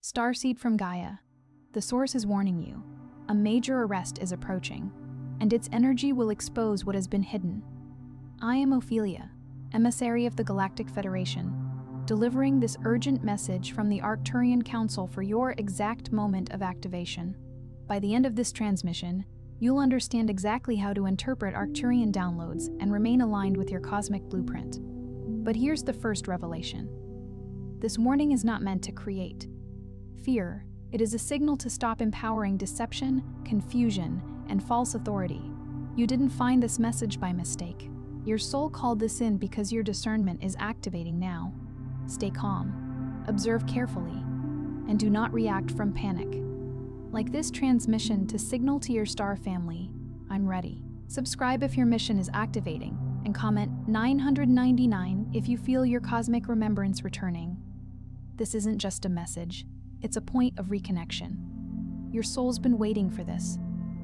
Starseed from Gaia. The source is warning you. A major arrest is approaching, and its energy will expose what has been hidden. I am Ophelia, emissary of the Galactic Federation, delivering this urgent message from the Arcturian Council for your exact moment of activation. By the end of this transmission, you'll understand exactly how to interpret Arcturian downloads and remain aligned with your cosmic blueprint. But here's the first revelation. This warning is not meant to create fear. It is a signal to stop empowering deception, confusion, and false authority. You didn't find this message by mistake. Your soul called this in because your discernment is activating now. Stay calm, observe carefully, and do not react from panic. Like this transmission to signal to your star family, I'm ready. Subscribe if your mission is activating, and comment 999 if you feel your cosmic remembrance returning. This isn't just a message, it's a point of reconnection. Your soul's been waiting for this.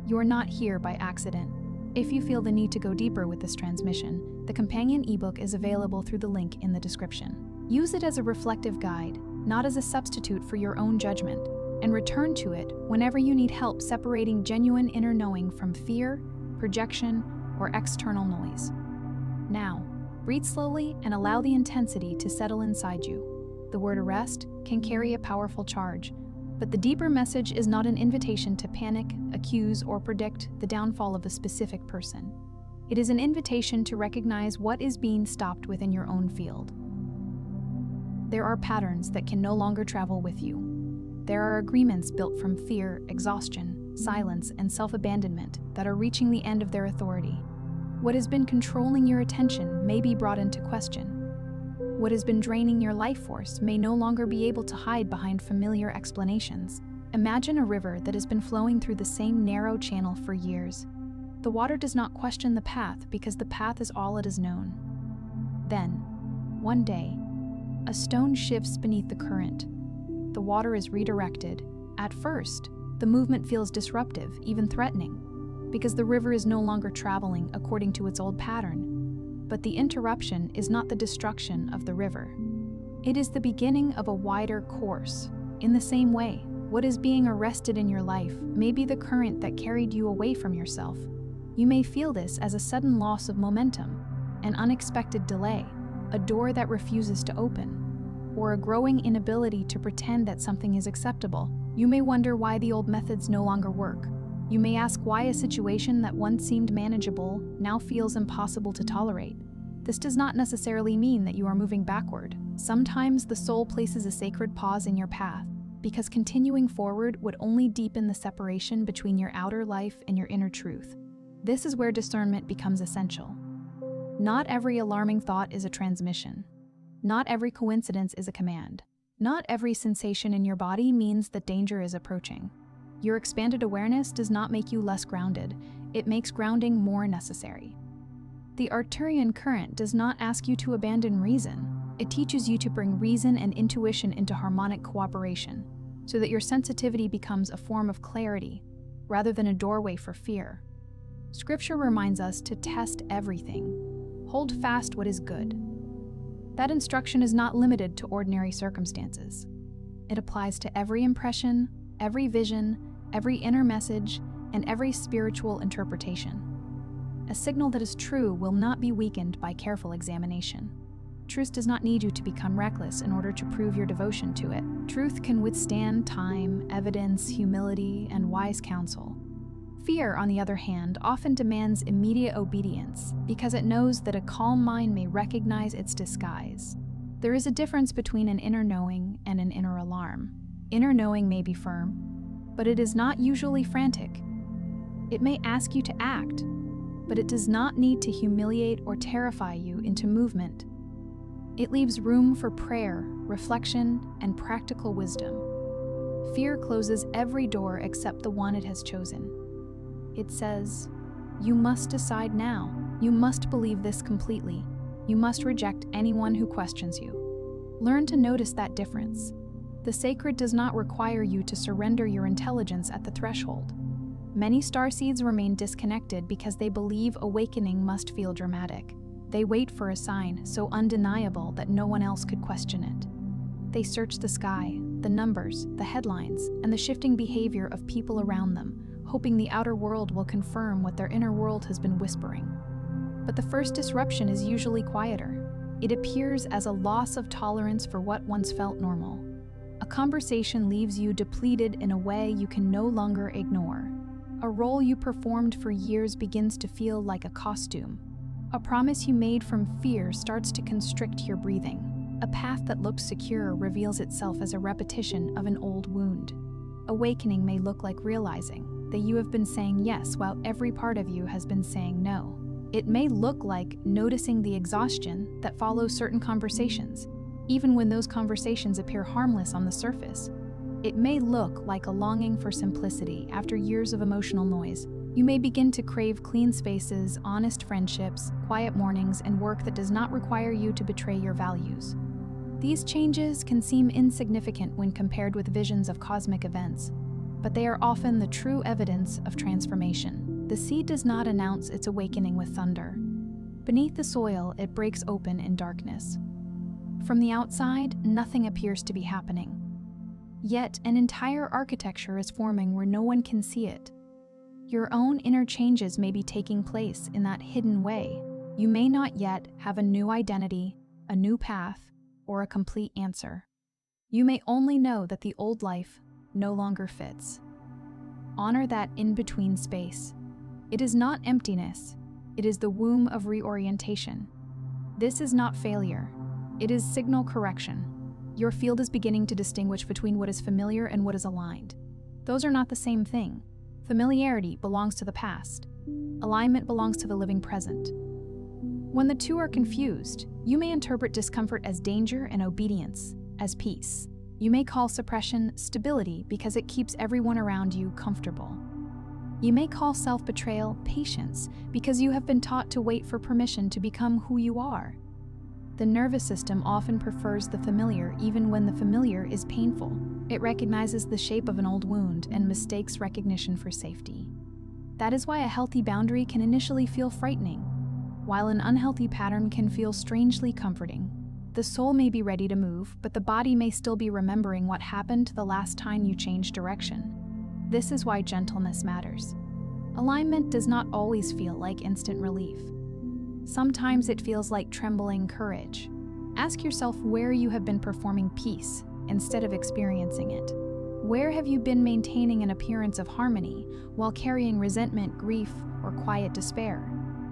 You're not here by accident. If you feel the need to go deeper with this transmission, the companion ebook is available through the link in the description. Use it as a reflective guide, not as a substitute for your own judgment, and return to it whenever you need help separating genuine inner knowing from fear, projection, or external noise. Now, breathe slowly and allow the intensity to settle inside you. The word arrest can carry a powerful charge, but the deeper message is not an invitation to panic, accuse, or predict the downfall of a specific person. It is an invitation to recognize what is being stopped within your own field. There are patterns that can no longer travel with you. There are agreements built from fear, exhaustion, silence, and self-abandonment that are reaching the end of their authority. What has been controlling your attention may be brought into question. What has been draining your life force may no longer be able to hide behind familiar explanations. Imagine a river that has been flowing through the same narrow channel for years. The water does not question the path because the path is all it has known. Then, one day, a stone shifts beneath the current. The water is redirected. At first, the movement feels disruptive, even threatening, because the river is no longer traveling according to its old pattern. But the interruption is not the destruction of the river. It is the beginning of a wider course. In the same way, what is being arrested in your life may be the current that carried you away from yourself. You may feel this as a sudden loss of momentum, an unexpected delay, a door that refuses to open, or a growing inability to pretend that something is acceptable. You may wonder why the old methods no longer work. You may ask why a situation that once seemed manageable now feels impossible to tolerate. This does not necessarily mean that you are moving backward. Sometimes the soul places a sacred pause in your path, because continuing forward would only deepen the separation between your outer life and your inner truth. This is where discernment becomes essential. Not every alarming thought is a transmission. Not every coincidence is a command. Not every sensation in your body means that danger is approaching. Your expanded awareness does not make you less grounded. It makes grounding more necessary. The Arcturian current does not ask you to abandon reason. It teaches you to bring reason and intuition into harmonic cooperation, so that your sensitivity becomes a form of clarity, rather than a doorway for fear. Scripture reminds us to test everything. Hold fast what is good. That instruction is not limited to ordinary circumstances. It applies to every impression, every vision, every inner message, and every spiritual interpretation. A signal that is true will not be weakened by careful examination. Truth does not need you to become reckless in order to prove your devotion to it. Truth can withstand time, evidence, humility, and wise counsel. Fear, on the other hand, often demands immediate obedience because it knows that a calm mind may recognize its disguise. There is a difference between an inner knowing and an inner alarm. Inner knowing may be firm, but it is not usually frantic. It may ask you to act, but it does not need to humiliate or terrify you into movement. It leaves room for prayer, reflection, and practical wisdom. Fear closes every door except the one it has chosen. It says, "You must decide now. You must believe this completely. You must reject anyone who questions you." Learn to notice that difference. The sacred does not require you to surrender your intelligence at the threshold. Many starseeds remain disconnected because they believe awakening must feel dramatic. They wait for a sign so undeniable that no one else could question it. They search the sky, the numbers, the headlines, and the shifting behavior of people around them, hoping the outer world will confirm what their inner world has been whispering. But the first disruption is usually quieter. It appears as a loss of tolerance for what once felt normal. A conversation leaves you depleted in a way you can no longer ignore. A role you performed for years begins to feel like a costume. A promise you made from fear starts to constrict your breathing. A path that looked secure reveals itself as a repetition of an old wound. Awakening may look like realizing that you have been saying yes while every part of you has been saying no. It may look like noticing the exhaustion that follows certain conversations, even when those conversations appear harmless on the surface. It may look like a longing for simplicity after years of emotional noise. You may begin to crave clean spaces, honest friendships, quiet mornings, and work that does not require you to betray your values. These changes can seem insignificant when compared with visions of cosmic events, but they are often the true evidence of transformation. The seed does not announce its awakening with thunder. Beneath the soil, it breaks open in darkness. From the outside, nothing appears to be happening. Yet, an entire architecture is forming where no one can see it. Your own inner changes may be taking place in that hidden way. You may not yet have a new identity, a new path, or a complete answer. You may only know that the old life no longer fits. Honor that in-between space. It is not emptiness, it is the womb of reorientation. This is not failure. It is signal correction. Your field is beginning to distinguish between what is familiar and what is aligned. Those are not the same thing. Familiarity belongs to the past. Alignment belongs to the living present. When the two are confused, you may interpret discomfort as danger and obedience as peace. You may call suppression stability because it keeps everyone around you comfortable. You may call self-betrayal patience because you have been taught to wait for permission to become who you are. The nervous system often prefers the familiar even when the familiar is painful. It recognizes the shape of an old wound and mistakes recognition for safety. That is why a healthy boundary can initially feel frightening, while an unhealthy pattern can feel strangely comforting. The soul may be ready to move, but the body may still be remembering what happened the last time you changed direction. This is why gentleness matters. Alignment does not always feel like instant relief. Sometimes it feels like trembling courage. Ask yourself where you have been performing peace instead of experiencing it. Where have you been maintaining an appearance of harmony while carrying resentment, grief, or quiet despair?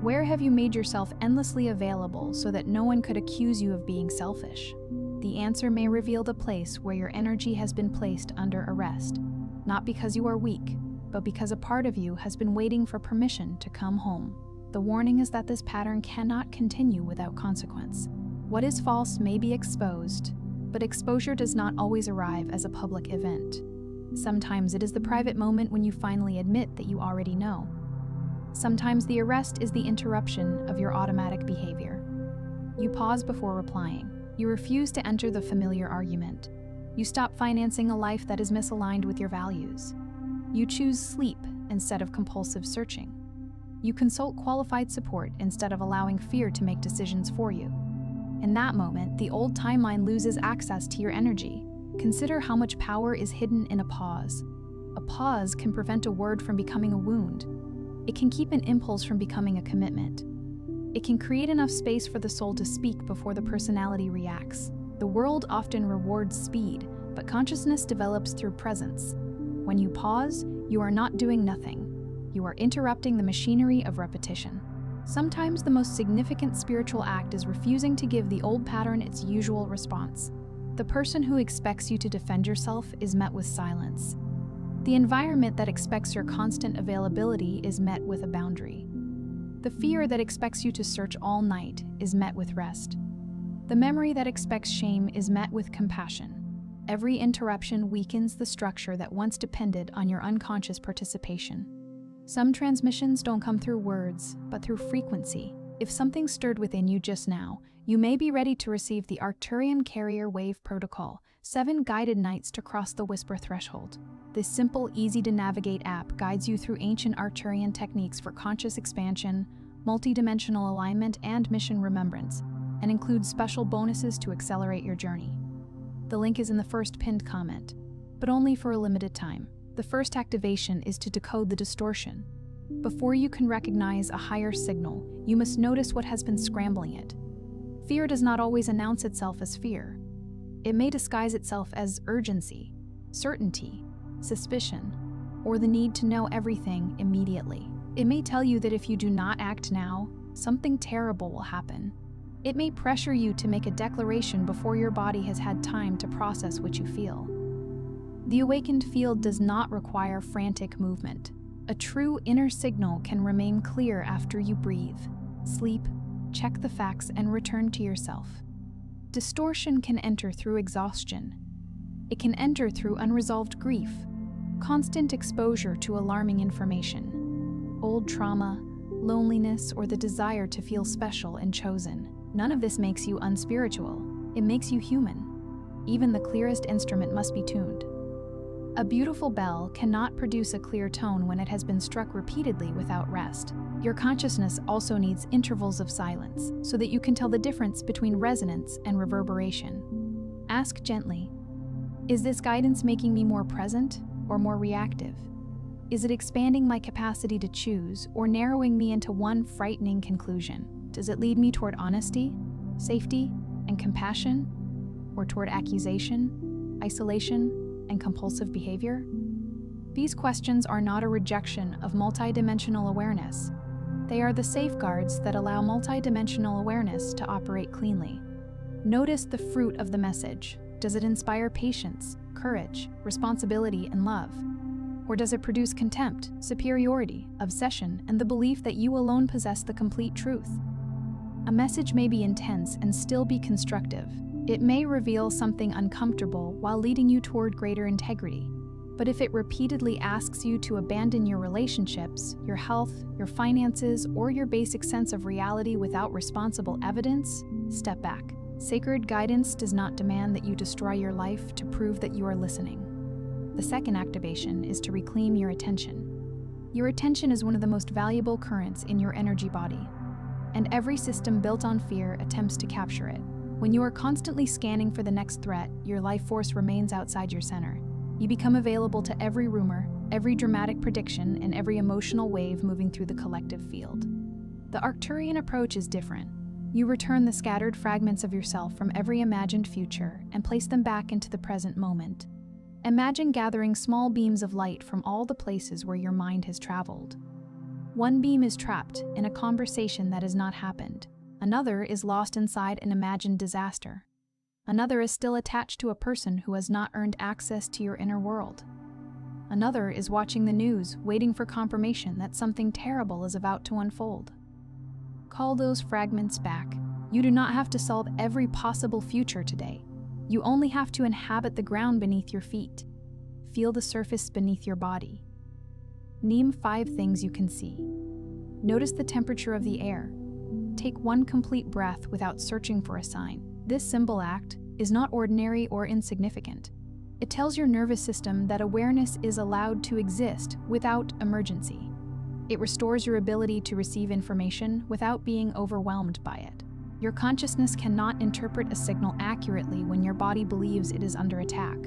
Where have you made yourself endlessly available so that no one could accuse you of being selfish? The answer may reveal the place where your energy has been placed under arrest, not because you are weak, but because a part of you has been waiting for permission to come home. The warning is that this pattern cannot continue without consequence. What is false may be exposed, but exposure does not always arrive as a public event. Sometimes it is the private moment when you finally admit that you already know. Sometimes the arrest is the interruption of your automatic behavior. You pause before replying. You refuse to enter the familiar argument. You stop financing a life that is misaligned with your values. You choose sleep instead of compulsive searching. You consult qualified support instead of allowing fear to make decisions for you. In that moment, the old timeline loses access to your energy. Consider how much power is hidden in a pause. A pause can prevent a word from becoming a wound. It can keep an impulse from becoming a commitment. It can create enough space for the soul to speak before the personality reacts. The world often rewards speed, but consciousness develops through presence. When you pause, you are not doing nothing. You are interrupting the machinery of repetition. Sometimes the most significant spiritual act is refusing to give the old pattern its usual response. The person who expects you to defend yourself is met with silence. The environment that expects your constant availability is met with a boundary. The fear that expects you to search all night is met with rest. The memory that expects shame is met with compassion. Every interruption weakens the structure that once depended on your unconscious participation. Some transmissions don't come through words, but through frequency. If something stirred within you just now, you may be ready to receive the Arcturian Carrier Wave Protocol, 7 guided nights to cross the whisper threshold. This simple, easy-to-navigate app guides you through ancient Arcturian techniques for conscious expansion, multidimensional alignment, and mission remembrance, and includes special bonuses to accelerate your journey. The link is in the first pinned comment, but only for a limited time. The first activation is to decode the distortion. Before you can recognize a higher signal, you must notice what has been scrambling it. Fear does not always announce itself as fear. It may disguise itself as urgency, certainty, suspicion, or the need to know everything immediately. It may tell you that if you do not act now, something terrible will happen. It may pressure you to make a declaration before your body has had time to process what you feel. The awakened field does not require frantic movement. A true inner signal can remain clear after you breathe, sleep, check the facts, and return to yourself. Distortion can enter through exhaustion. It can enter through unresolved grief, constant exposure to alarming information, old trauma, loneliness, or the desire to feel special and chosen. None of this makes you unspiritual. It makes you human. Even the clearest instrument must be tuned. A beautiful bell cannot produce a clear tone when it has been struck repeatedly without rest. Your consciousness also needs intervals of silence so that you can tell the difference between resonance and reverberation. Ask gently, is this guidance making me more present or more reactive? Is it expanding my capacity to choose or narrowing me into one frightening conclusion? Does it lead me toward honesty, safety, and compassion, or toward accusation, isolation, and compulsive behavior? These questions are not a rejection of multidimensional awareness. They are the safeguards that allow multidimensional awareness to operate cleanly. Notice the fruit of the message. Does it inspire patience, courage, responsibility, and love? Or does it produce contempt, superiority, obsession, and the belief that you alone possess the complete truth? A message may be intense and still be constructive. It may reveal something uncomfortable while leading you toward greater integrity. But if it repeatedly asks you to abandon your relationships, your health, your finances, or your basic sense of reality without responsible evidence, step back. Sacred guidance does not demand that you destroy your life to prove that you are listening. The second activation is to reclaim your attention. Your attention is one of the most valuable currents in your energy body, and every system built on fear attempts to capture it. When you are constantly scanning for the next threat, your life force remains outside your center. You become available to every rumor, every dramatic prediction, and every emotional wave moving through the collective field. The Arcturian approach is different. You return the scattered fragments of yourself from every imagined future and place them back into the present moment. Imagine gathering small beams of light from all the places where your mind has traveled. One beam is trapped in a conversation that has not happened. Another is lost inside an imagined disaster. Another is still attached to a person who has not earned access to your inner world. Another is watching the news, waiting for confirmation that something terrible is about to unfold. Call those fragments back. You do not have to solve every possible future today. You only have to inhabit the ground beneath your feet. Feel the surface beneath your body. Name 5 things you can see. Notice the temperature of the air. Take one complete breath without searching for a sign. This simple act is not ordinary or insignificant. It tells your nervous system that awareness is allowed to exist without emergency. It restores your ability to receive information without being overwhelmed by it. Your consciousness cannot interpret a signal accurately when your body believes it is under attack.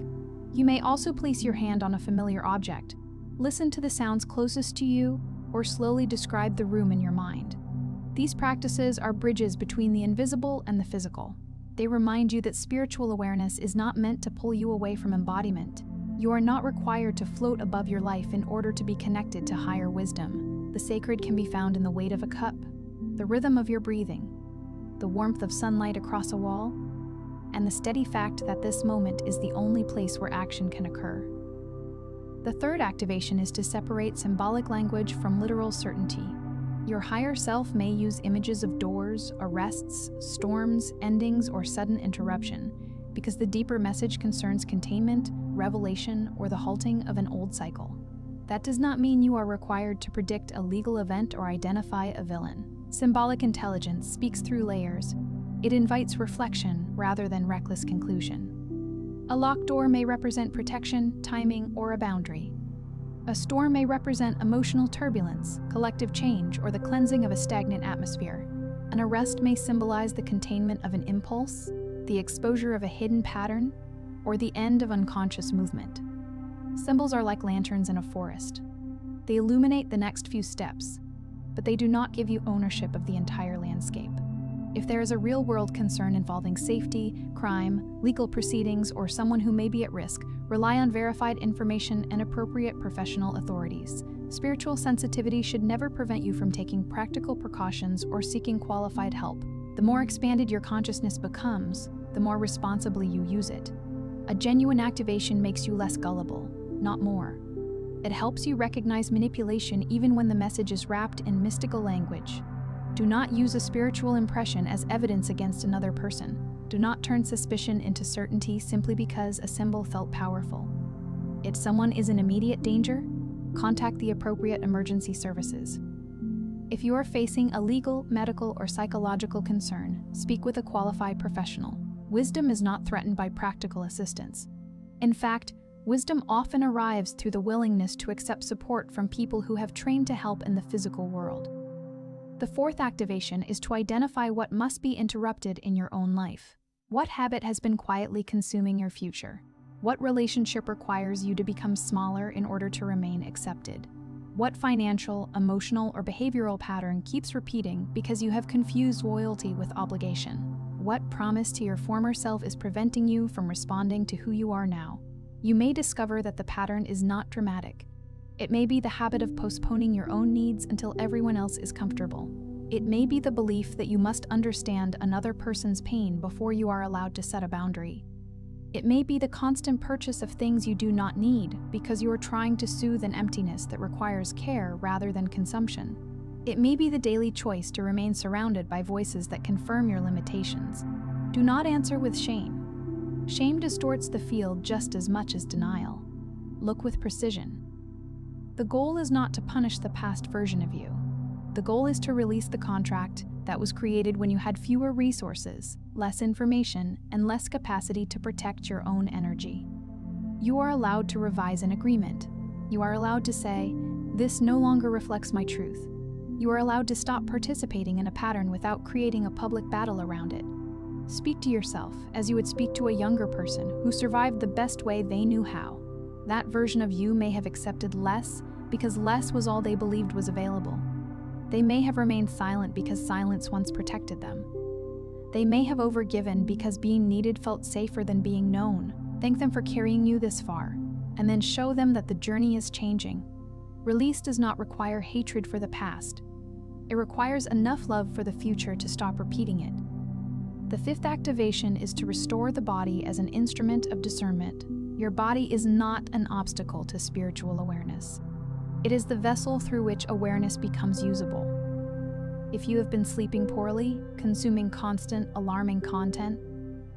You may also place your hand on a familiar object, listen to the sounds closest to you, or slowly describe the room in your mind. These practices are bridges between the invisible and the physical. They remind you that spiritual awareness is not meant to pull you away from embodiment. You are not required to float above your life in order to be connected to higher wisdom. The sacred can be found in the weight of a cup, the rhythm of your breathing, the warmth of sunlight across a wall, and the steady fact that this moment is the only place where action can occur. The third activation is to separate symbolic language from literal certainty. Your higher self may use images of doors, arrests, storms, endings, or sudden interruption, because the deeper message concerns containment, revelation, or the halting of an old cycle. That does not mean you are required to predict a legal event or identify a villain. Symbolic intelligence speaks through layers. It invites reflection rather than reckless conclusion. A locked door may represent protection, timing, or a boundary. A storm may represent emotional turbulence, collective change, or the cleansing of a stagnant atmosphere. An arrest may symbolize the containment of an impulse, the exposure of a hidden pattern, or the end of unconscious movement. Symbols are like lanterns in a forest. They illuminate the next few steps, but they do not give you ownership of the entire landscape. If there is a real-world concern involving safety, crime, legal proceedings, or someone who may be at risk, rely on verified information and appropriate professional authorities. Spiritual sensitivity should never prevent you from taking practical precautions or seeking qualified help. The more expanded your consciousness becomes, the more responsibly you use it. A genuine activation makes you less gullible, not more. It helps you recognize manipulation even when the message is wrapped in mystical language. Do not use a spiritual impression as evidence against another person. Do not turn suspicion into certainty simply because a symbol felt powerful. If someone is in immediate danger, contact the appropriate emergency services. If you are facing a legal, medical, or psychological concern, speak with a qualified professional. Wisdom is not threatened by practical assistance. In fact, wisdom often arrives through the willingness to accept support from people who have trained to help in the physical world. The fourth activation is to identify what must be interrupted in your own life. What habit has been quietly consuming your future? What relationship requires you to become smaller in order to remain accepted? What financial, emotional, or behavioral pattern keeps repeating because you have confused loyalty with obligation? What promise to your former self is preventing you from responding to who you are now? You may discover that the pattern is not dramatic. It may be the habit of postponing your own needs until everyone else is comfortable. It may be the belief that you must understand another person's pain before you are allowed to set a boundary. It may be the constant purchase of things you do not need because you are trying to soothe an emptiness that requires care rather than consumption. It may be the daily choice to remain surrounded by voices that confirm your limitations. Do not answer with shame. Shame distorts the field just as much as denial. Look with precision. The goal is not to punish the past version of you. The goal is to release the contract that was created when you had fewer resources, less information, and less capacity to protect your own energy. You are allowed to revise an agreement. You are allowed to say, "This no longer reflects my truth." You are allowed to stop participating in a pattern without creating a public battle around it. Speak to yourself as you would speak to a younger person who survived the best way they knew how. That version of you may have accepted less because less was all they believed was available. They may have remained silent because silence once protected them. They may have overgiven because being needed felt safer than being known. Thank them for carrying you this far, and then show them that the journey is changing. Release does not require hatred for the past. It requires enough love for the future to stop repeating it. The fifth activation is to restore the body as an instrument of discernment. Your body is not an obstacle to spiritual awareness. It is the vessel through which awareness becomes usable. If you have been sleeping poorly, consuming constant, alarming content,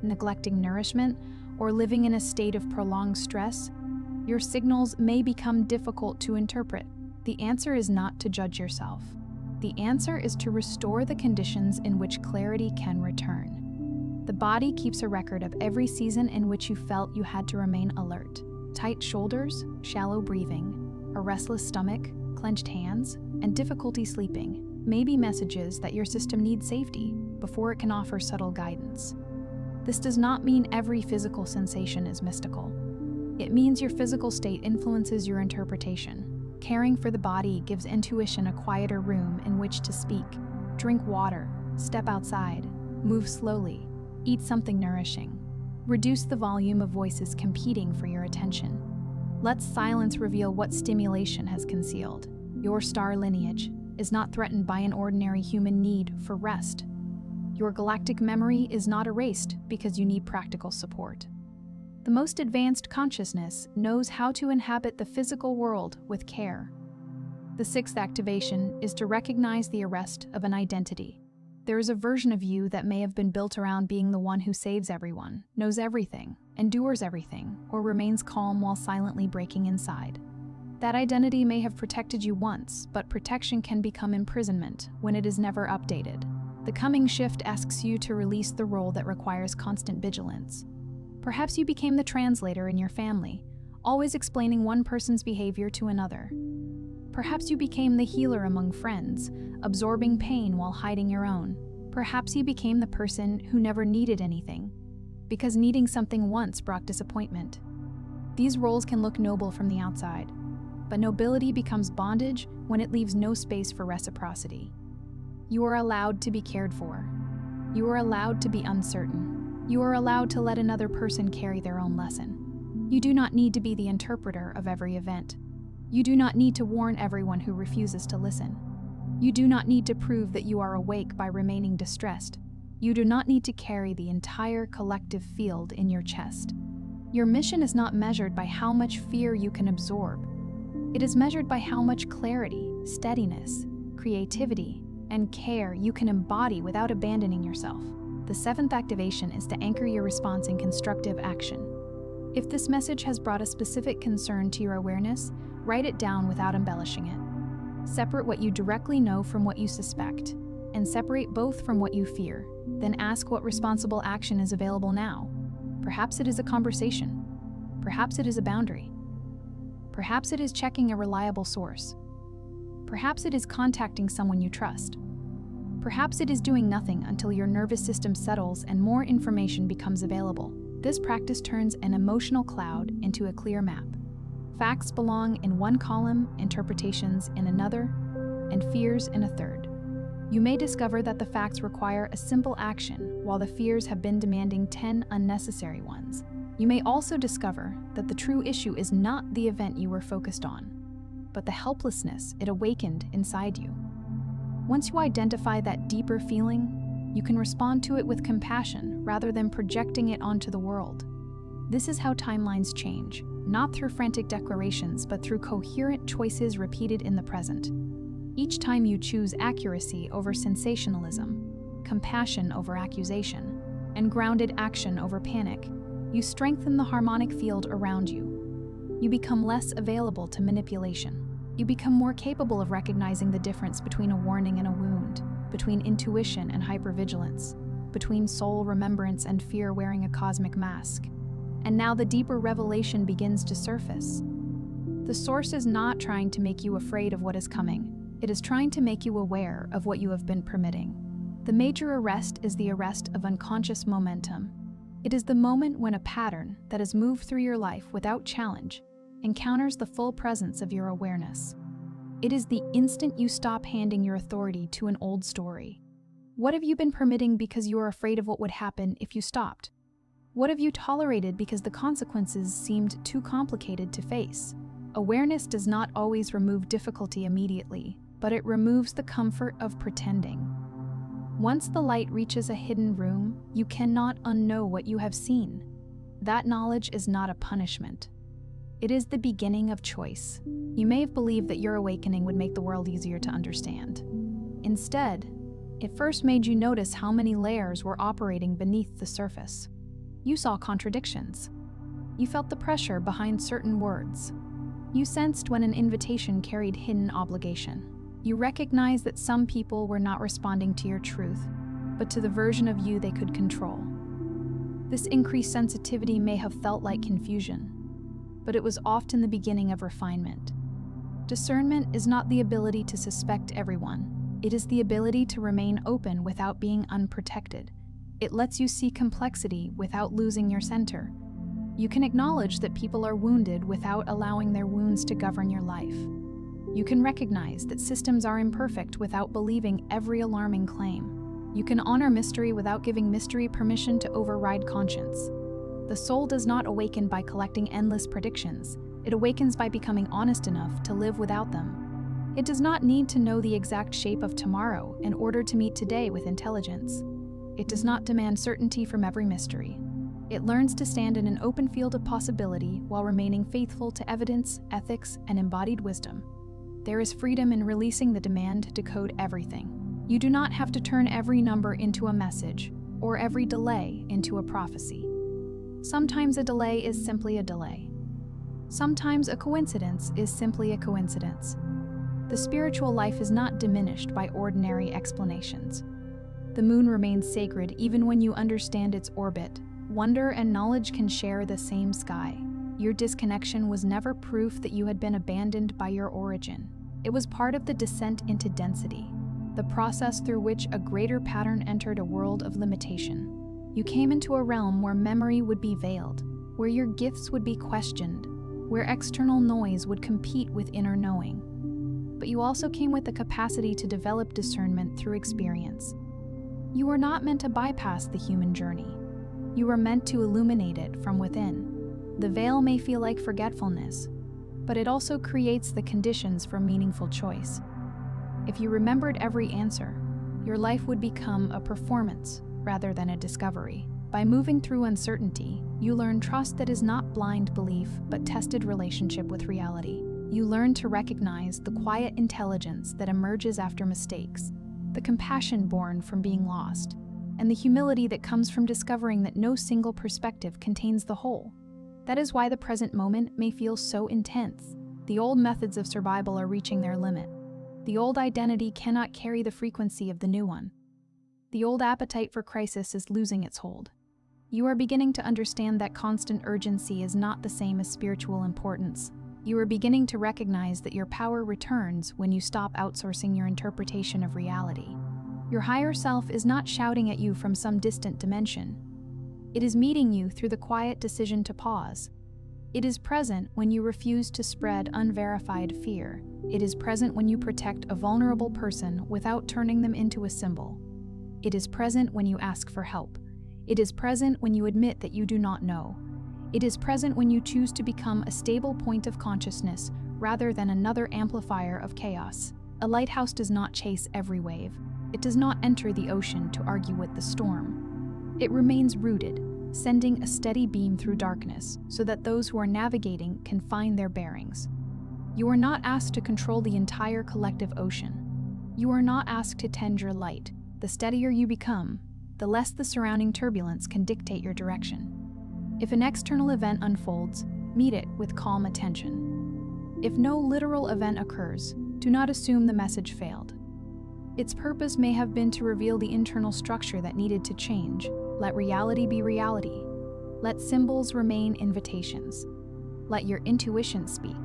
neglecting nourishment, or living in a state of prolonged stress, your signals may become difficult to interpret. The answer is not to judge yourself. The answer is to restore the conditions in which clarity can return. The body keeps a record of every season in which you felt you had to remain alert. Tight shoulders, shallow breathing, a restless stomach, clenched hands, and difficulty sleeping may be messages that your system needs safety before it can offer subtle guidance. This does not mean every physical sensation is mystical. It means your physical state influences your interpretation. Caring for the body gives intuition a quieter room in which to speak. Drink water, step outside, move slowly, eat something nourishing. Reduce the volume of voices competing for your attention. Let silence reveal what stimulation has concealed. Your star lineage is not threatened by an ordinary human need for rest. Your galactic memory is not erased because you need practical support. The most advanced consciousness knows how to inhabit the physical world with care. The sixth activation is to recognize the arrest of an identity. There is a version of you that may have been built around being the one who saves everyone, knows everything, endures everything, or remains calm while silently breaking inside. That identity may have protected you once, but protection can become imprisonment when it is never updated. The coming shift asks you to release the role that requires constant vigilance. Perhaps you became the translator in your family, always explaining one person's behavior to another. Perhaps you became the healer among friends, absorbing pain while hiding your own. Perhaps you became the person who never needed anything, because needing something once brought disappointment. These roles can look noble from the outside, but nobility becomes bondage when it leaves no space for reciprocity. You are allowed to be cared for. You are allowed to be uncertain. You are allowed to let another person carry their own lesson. You do not need to be the interpreter of every event. You do not need to warn everyone who refuses to listen. You do not need to prove that you are awake by remaining distressed. You do not need to carry the entire collective field in your chest. Your mission is not measured by how much fear you can absorb. It is measured by how much clarity, steadiness, creativity, and care you can embody without abandoning yourself. The seventh activation is to anchor your response in constructive action. If this message has brought a specific concern to your awareness, write it down without embellishing it. Separate what you directly know from what you suspect, and separate both from what you fear. Then ask what responsible action is available now. Perhaps it is a conversation. Perhaps it is a boundary. Perhaps it is checking a reliable source. Perhaps it is contacting someone you trust. Perhaps it is doing nothing until your nervous system settles and more information becomes available. This practice turns an emotional cloud into a clear map. Facts belong in one column, interpretations in another, and fears in a third. You may discover that the facts require a simple action, while the fears have been demanding 10 unnecessary ones. You may also discover that the true issue is not the event you were focused on, but the helplessness it awakened inside you. Once you identify that deeper feeling, you can respond to it with compassion rather than projecting it onto the world. This is how timelines change, not through frantic declarations, but through coherent choices repeated in the present. Each time you choose accuracy over sensationalism, compassion over accusation, and grounded action over panic, you strengthen the harmonic field around you. You become less available to manipulation. You become more capable of recognizing the difference between a warning and a wound, between intuition and hypervigilance, between soul remembrance and fear wearing a cosmic mask. And now the deeper revelation begins to surface. The source is not trying to make you afraid of what is coming. It is trying to make you aware of what you have been permitting. The major arrest is the arrest of unconscious momentum. It is the moment when a pattern that has moved through your life without challenge encounters the full presence of your awareness. It is the instant you stop handing your authority to an old story. What have you been permitting because you are afraid of what would happen if you stopped? What have you tolerated because the consequences seemed too complicated to face? Awareness does not always remove difficulty immediately, but it removes the comfort of pretending. Once the light reaches a hidden room, you cannot unknow what you have seen. That knowledge is not a punishment. It is the beginning of choice. You may have believed that your awakening would make the world easier to understand. Instead, it first made you notice how many layers were operating beneath the surface. You saw contradictions. You felt the pressure behind certain words. You sensed when an invitation carried hidden obligation. You recognized that some people were not responding to your truth, but to the version of you they could control. This increased sensitivity may have felt like confusion, but it was often the beginning of refinement. Discernment is not the ability to suspect everyone. It is the ability to remain open without being unprotected. It lets you see complexity without losing your center. You can acknowledge that people are wounded without allowing their wounds to govern your life. You can recognize that systems are imperfect without believing every alarming claim. You can honor mystery without giving mystery permission to override conscience. The soul does not awaken by collecting endless predictions. It awakens by becoming honest enough to live without them. It does not need to know the exact shape of tomorrow in order to meet today with intelligence. It does not demand certainty from every mystery. It learns to stand in an open field of possibility while remaining faithful to evidence, ethics, and embodied wisdom. There is freedom in releasing the demand to decode everything. You do not have to turn every number into a message, or every delay into a prophecy. Sometimes a delay is simply a delay. Sometimes a coincidence is simply a coincidence. The spiritual life is not diminished by ordinary explanations. The moon remains sacred even when you understand its orbit. Wonder and knowledge can share the same sky. Your disconnection was never proof that you had been abandoned by your origin. It was part of the descent into density, the process through which a greater pattern entered a world of limitation. You came into a realm where memory would be veiled, where your gifts would be questioned, where external noise would compete with inner knowing. But you also came with the capacity to develop discernment through experience. You were not meant to bypass the human journey. You were meant to illuminate it from within. The veil may feel like forgetfulness, but it also creates the conditions for meaningful choice. If you remembered every answer, your life would become a performance rather than a discovery. By moving through uncertainty, you learn trust that is not blind belief but tested relationship with reality. You learn to recognize the quiet intelligence that emerges after mistakes, the compassion born from being lost, and the humility that comes from discovering that no single perspective contains the whole. That is why the present moment may feel so intense. The old methods of survival are reaching their limit. The old identity cannot carry the frequency of the new one. The old appetite for crisis is losing its hold. You are beginning to understand that constant urgency is not the same as spiritual importance. You are beginning to recognize that your power returns when you stop outsourcing your interpretation of reality. Your higher self is not shouting at you from some distant dimension. It is meeting you through the quiet decision to pause. It is present when you refuse to spread unverified fear. It is present when you protect a vulnerable person without turning them into a symbol. It is present when you ask for help. It is present when you admit that you do not know. It is present when you choose to become a stable point of consciousness rather than another amplifier of chaos. A lighthouse does not chase every wave. It does not enter the ocean to argue with the storm. It remains rooted, sending a steady beam through darkness so that those who are navigating can find their bearings. You are not asked to control the entire collective ocean. You are not asked to tend your light. The steadier you become, the less the surrounding turbulence can dictate your direction. If an external event unfolds, meet it with calm attention. If no literal event occurs, do not assume the message failed. Its purpose may have been to reveal the internal structure that needed to change. Let reality be reality. Let symbols remain invitations. Let your intuition speak,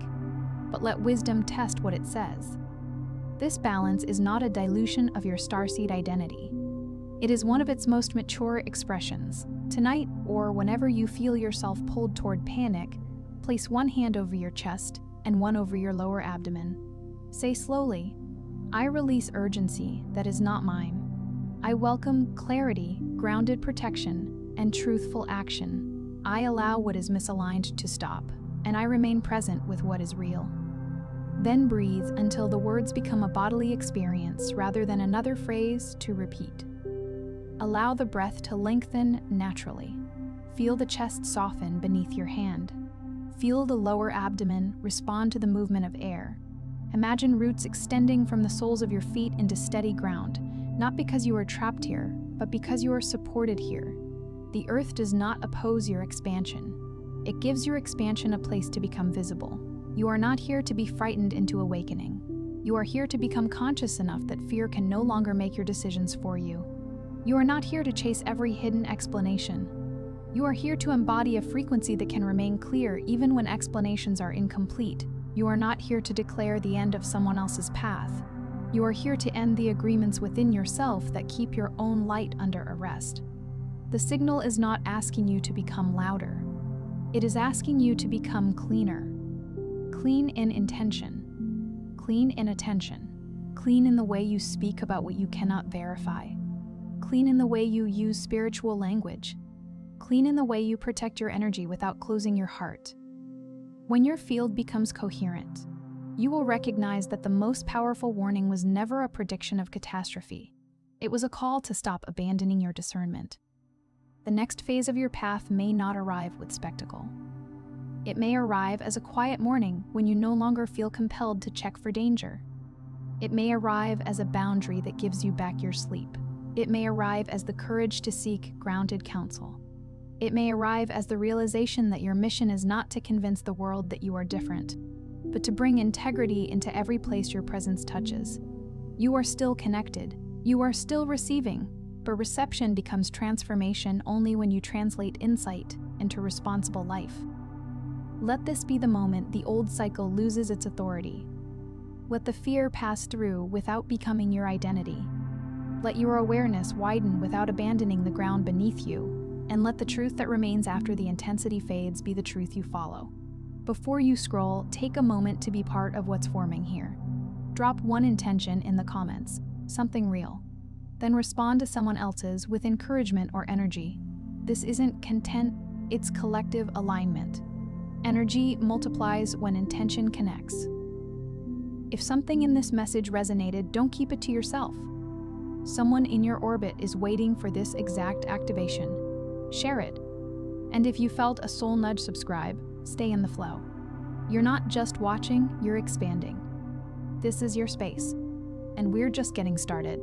but let wisdom test what it says. This balance is not a dilution of your starseed identity. It is one of its most mature expressions. Tonight, or whenever you feel yourself pulled toward panic, place one hand over your chest and one over your lower abdomen. Say slowly, I release urgency that is not mine. I welcome clarity, grounded protection, and truthful action. I allow what is misaligned to stop, and I remain present with what is real. Then breathe until the words become a bodily experience rather than another phrase to repeat. Allow the breath to lengthen naturally. Feel the chest soften beneath your hand. Feel the lower abdomen respond to the movement of air. Imagine roots extending from the soles of your feet into steady ground, not because you are trapped here, but because you are supported here. The earth does not oppose your expansion. It gives your expansion a place to become visible. You are not here to be frightened into awakening. You are here to become conscious enough that fear can no longer make your decisions for you. You are not here to chase every hidden explanation. You are here to embody a frequency that can remain clear even when explanations are incomplete. You are not here to declare the end of someone else's path. You are here to end the agreements within yourself that keep your own light under arrest. The signal is not asking you to become louder. It is asking you to become cleaner. Clean in intention. Clean in attention. Clean in the way you speak about what you cannot verify. Clean in the way you use spiritual language. Clean in the way you protect your energy without closing your heart. When your field becomes coherent, you will recognize that the most powerful warning was never a prediction of catastrophe. It was a call to stop abandoning your discernment. The next phase of your path may not arrive with spectacle. It may arrive as a quiet morning when you no longer feel compelled to check for danger. It may arrive as a boundary that gives you back your sleep. It may arrive as the courage to seek grounded counsel. It may arrive as the realization that your mission is not to convince the world that you are different, but to bring integrity into every place your presence touches. You are still connected. You are still receiving, but reception becomes transformation only when you translate insight into responsible life. Let this be the moment the old cycle loses its authority. Let the fear pass through without becoming your identity. Let your awareness widen without abandoning the ground beneath you. and let the truth that remains after the intensity fades be the truth you follow. Before you scroll, take a moment to be part of what's forming here. Drop one intention in the comments, something real. Then respond to someone else's with encouragement or energy. This isn't content, it's collective alignment. Energy multiplies when intention connects. If something in this message resonated, don't keep it to yourself. Someone in your orbit is waiting for this exact activation. Share it. And if you felt a soul nudge, subscribe. Stay in the flow. You're not just watching, you're expanding. This is your space, and we're just getting started.